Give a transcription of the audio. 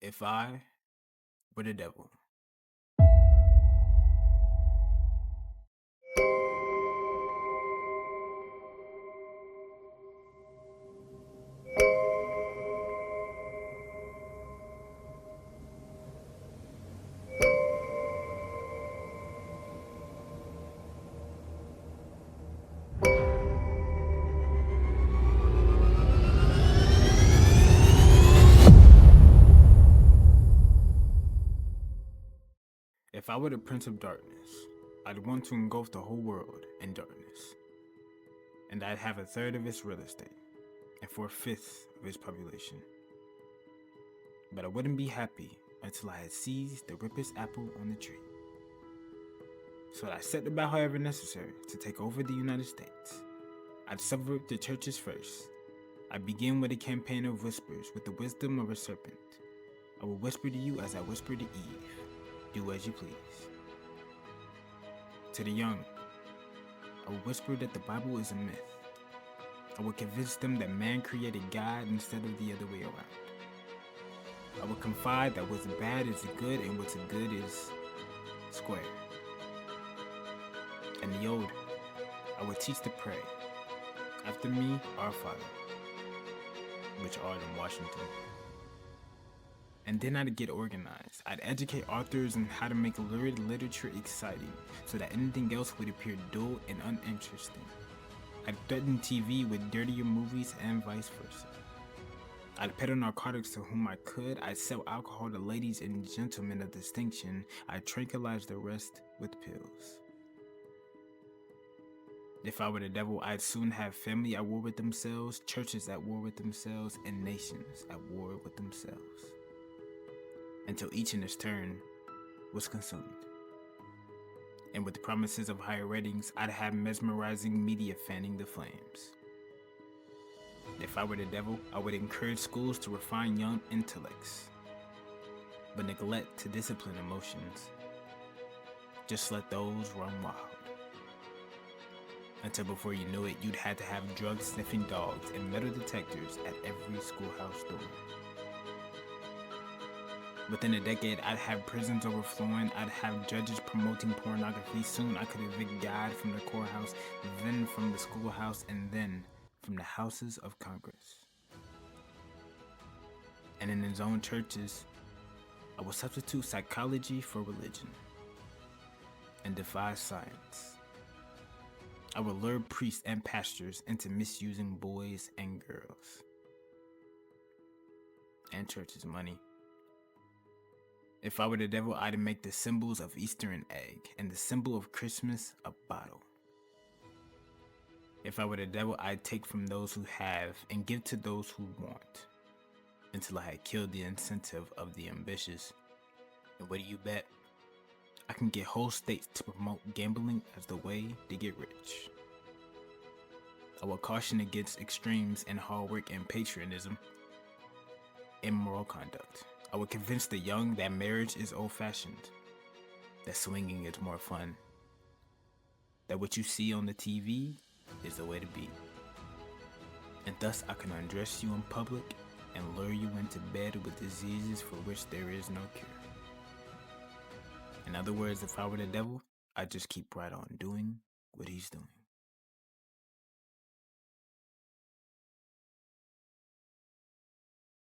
If I were the devil. If I were the Prince of Darkness, I'd want to engulf the whole world in darkness. And I'd have a third of its real estate and 4/5 of its population. But I wouldn't be happy until I had seized the rippest apple on the tree. So I set about however necessary to take over the United States. I'd subvert the churches first. I'd begin with a campaign of whispers with the wisdom of a serpent. I will whisper to you as I whispered to Eve. Do as you please. To the young, I will whisper that the Bible is a myth. I will convince them that man created God instead of the other way around. I will confide that what's bad is good and what's good is square. And the old, I will teach to pray. After me, our Father, which art in Washington. And then I'd get organized. I'd educate authors on how to make lurid literature exciting so that anything else would appear dull and uninteresting. I'd threaten TV with dirtier movies and vice versa. I'd peddle narcotics to whom I could. I'd sell alcohol to ladies and gentlemen of distinction. I'd tranquilize the rest with pills. If I were the devil, I'd soon have family at war with themselves, churches at war with themselves, and nations at war with themselves. Until each in its turn was consumed. And with promises of higher ratings, I'd have mesmerizing media fanning the flames. If I were the devil, I would encourage schools to refine young intellects, but neglect to discipline emotions. Just let those run wild. Until before you knew it, you'd had to have drug-sniffing dogs and metal detectors at every schoolhouse door. Within a decade, I'd have prisons overflowing, I'd have judges promoting pornography. Soon I could evict God from the courthouse, then from the schoolhouse, and then from the houses of Congress. And in his own churches, I would substitute psychology for religion and defy science. I would lure priests and pastors into misusing boys and girls. And church's money. If I were the devil, I'd make the symbols of Easter an egg and the symbol of Christmas a bottle. If I were the devil, I'd take from those who have and give to those who want, until I had killed the incentive of the ambitious. And what do you bet? I can get whole states to promote gambling as the way to get rich. I will caution against extremes in hard work and patriotism, immoral conduct. I would convince the young that marriage is old-fashioned, that swinging is more fun, that what you see on the TV is the way to be. And thus I can undress you in public and lure you into bed with diseases for which there is no cure. In other words, if I were the devil, I'd just keep right on doing what he's doing.